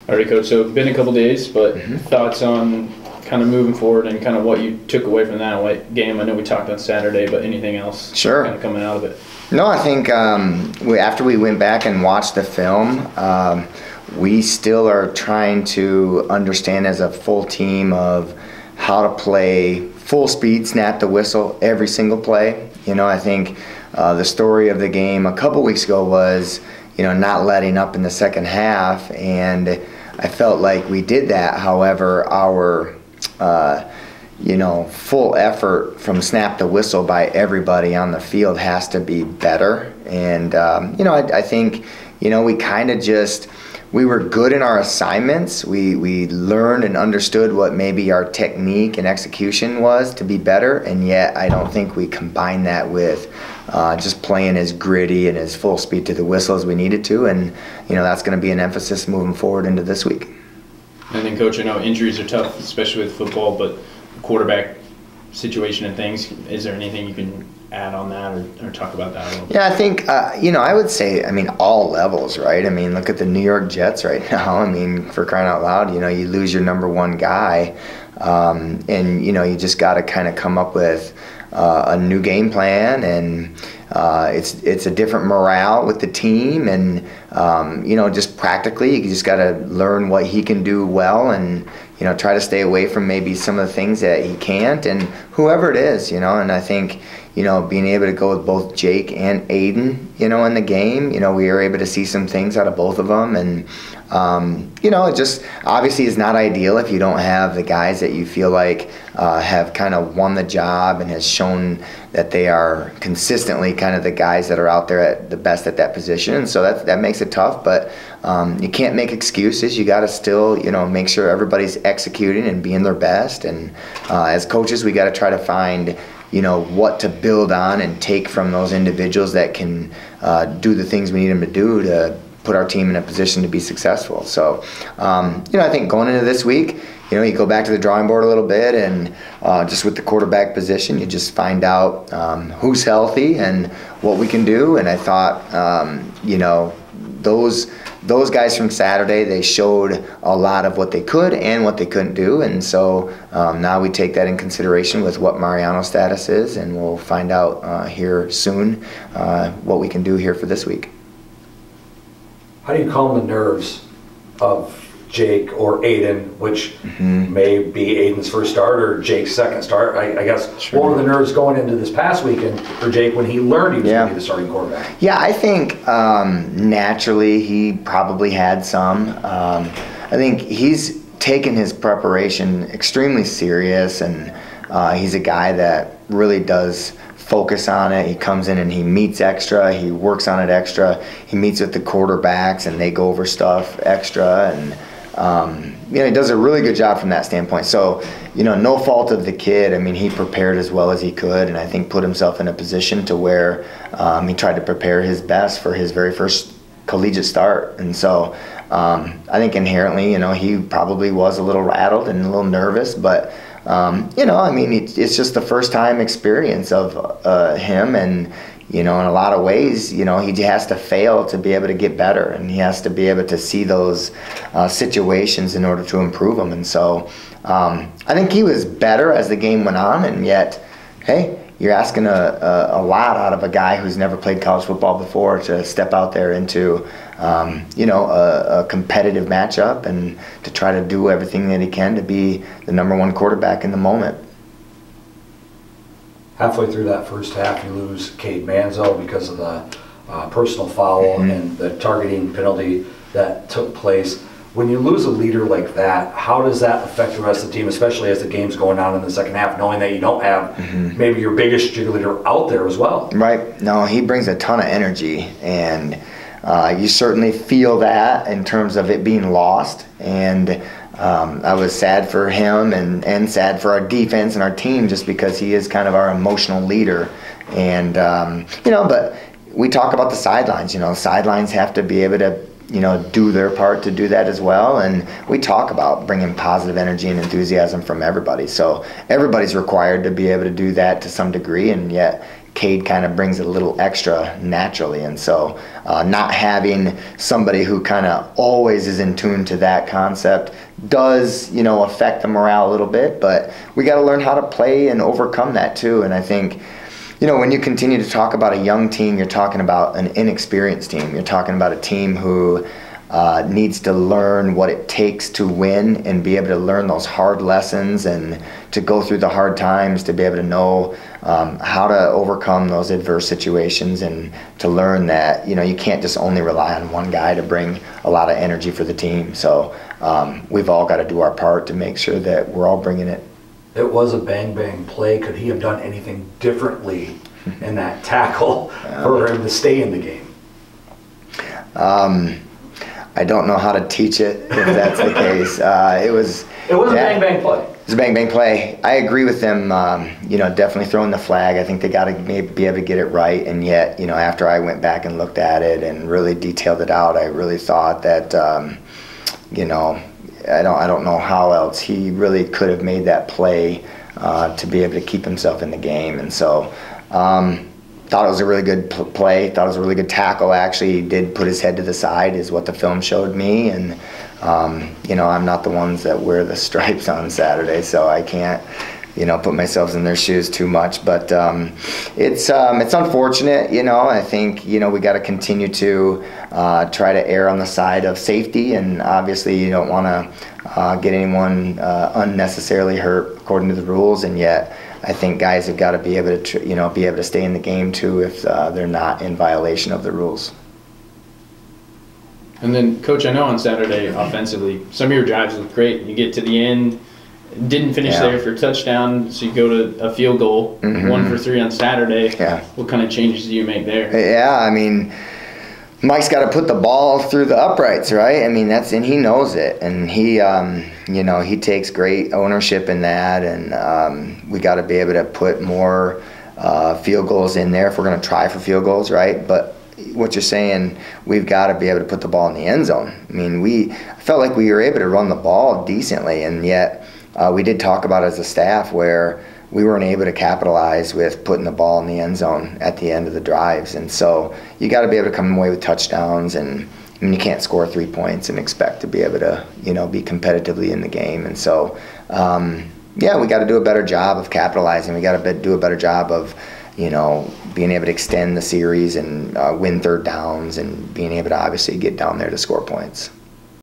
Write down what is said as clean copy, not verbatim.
All right, Coach. So been a couple days, but thoughts on kind of moving forward and kind of what you took away from that game? I know we talked on Saturday, but anything else Sure. kind of coming out of it? No, I think after we went back and watched the film, we still are trying to understand as a full team of how to play full speed, snap the whistle every single play. I think the story of the game a couple weeks ago was, not letting up in the second half, and I felt like we did that. However, our full effort from snap the whistle by everybody on the field has to be better. And I think we kind of we were good in our assignments. We learned and understood what maybe our technique and execution was to be better, and yet I don't think we combined that with just playing as gritty and as full speed to the whistle as we needed to, and that's going to be an emphasis moving forward into this week. And then, Coach, I know injuries are tough, especially with football, but quarterback situation and things, is there anything you can add on that or talk about that a little bit? Yeah, I think, I would say, all levels, right? Look at the New York Jets right now. For crying out loud, you lose your number one guy, and, you just got to kind of come up with a new game plan, and it's a different morale with the team, and, just practically, you just got to learn what he can do well, and, try to stay away from maybe some of the things that he can't, and whoever it is, and I think, being able to go with both Jake and Aiden, in the game, we were able to see some things out of both of them, and, it just obviously is not ideal if you don't have the guys that you feel like have kind of won the job and has shown that they are consistently kind of the guys that are out there at the best at that position, and so that makes it tough, but you can't make excuses. You got to still, make sure everybody's executing and being their best, and as coaches, we got to try to find what to build on and take from those individuals that can do the things we need them to do to put our team in a position to be successful. So, I think going into this week, you go back to the drawing board a little bit, and just with the quarterback position, you just find out who's healthy and what we can do. And I thought, those guys from Saturday, they showed a lot of what they could and what they couldn't do, and so now we take that in consideration with what Mariano's status is, and we'll find out here soon what we can do here for this week. How do you calm the nerves of Jake or Aiden, which may be Aiden's first start or Jake's second start? I guess, Sure. What were the nerves going into this past weekend for Jake when he learned he was going to be the starting quarterback? Yeah, I think naturally he probably had some. I think he's taken his preparation extremely serious, and he's a guy that really does focus on it. He comes in and he meets extra, he works on it extra, he meets with the quarterbacks and they go over stuff extra, and he does a really good job from that standpoint. So, no fault of the kid. He prepared as well as he could, and I think put himself in a position to where he tried to prepare his best for his very first collegiate start. And so I think inherently, he probably was a little rattled and a little nervous, but it's just the first time experience of him, and in a lot of ways, he has to fail to be able to get better, and he has to be able to see those situations in order to improve them. And so I think he was better as the game went on, and yet, hey, you're asking a lot out of a guy who's never played college football before to step out there into a competitive matchup and to try to do everything that he can to be the number one quarterback in the moment. Halfway through that first half, you lose Cade Manzo because of the personal foul and the targeting penalty that took place. When you lose a leader like that, how does that affect the rest of the team, especially as the game's going on in the second half, knowing that you don't have maybe your biggest cheerleader out there as well? Right. No, he brings a ton of energy, and you certainly feel that in terms of it being lost. And I was sad for him and sad for our defense and our team, just because he is kind of our emotional leader. And, but we talk about the sidelines. Sidelines have to be able to do their part to do that as well. And we talk about bringing positive energy and enthusiasm from everybody. So everybody's required to be able to do that to some degree. And yet, Cade kind of brings it a little extra naturally. And so not having somebody who kind of always is in tune to that concept does, affect the morale a little bit, but we got to learn how to play and overcome that too. And I think, when you continue to talk about a young team, you're talking about an inexperienced team. You're talking about a team who needs to learn what it takes to win and be able to learn those hard lessons and to go through the hard times, to be able to know how to overcome those adverse situations, and to learn that, you can't just only rely on one guy to bring a lot of energy for the team. So we've all got to do our part to make sure that we're all bringing it. It was a bang play. Could he have done anything differently in that tackle for him to stay in the game? I don't know how to teach it if that's the case. It was a bang play. It was a bang play. I agree with them, definitely throwing the flag. I think they got to be able to get it right. And yet, after I went back and looked at it and really detailed it out, I really thought that, I don't know how else he really could have made that play to be able to keep himself in the game. And so thought it was a really good play, thought it was a really good tackle. Actually, he did put his head to the side is what the film showed me. And, I'm not the ones that wear the stripes on Saturday, so I can't, put myself in their shoes too much. But it's unfortunate, I think, we got to continue to try to err on the side of safety. And obviously you don't want to get anyone unnecessarily hurt according to the rules. And yet I think guys have got to be able to, be able to stay in the game too if they're not in violation of the rules. And then, Coach, I know on Saturday, offensively, some of your drives look great. You get to the end, didn't finish there for a touchdown, so you go to a field goal, 1 for 3 on Saturday. Yeah. What kind of changes do you make there? Yeah, I mean, Mike's got to put the ball through the uprights, right? I mean, and he knows it, and he, he takes great ownership in that, and we got to be able to put more field goals in there if we're going to try for field goals, right? But what you're saying, we've got to be able to put the ball in the end zone. I mean, I felt like we were able to run the ball decently, and yet we did talk about it as a staff where we weren't able to capitalize with putting the ball in the end zone at the end of the drives. And so you got to be able to come away with touchdowns, and you can't score 3 points and expect to be able to, be competitively in the game. And so, we got to do a better job of capitalizing. We got to do a better job of, being able to extend the series and win third downs, and being able to obviously get down there to score points.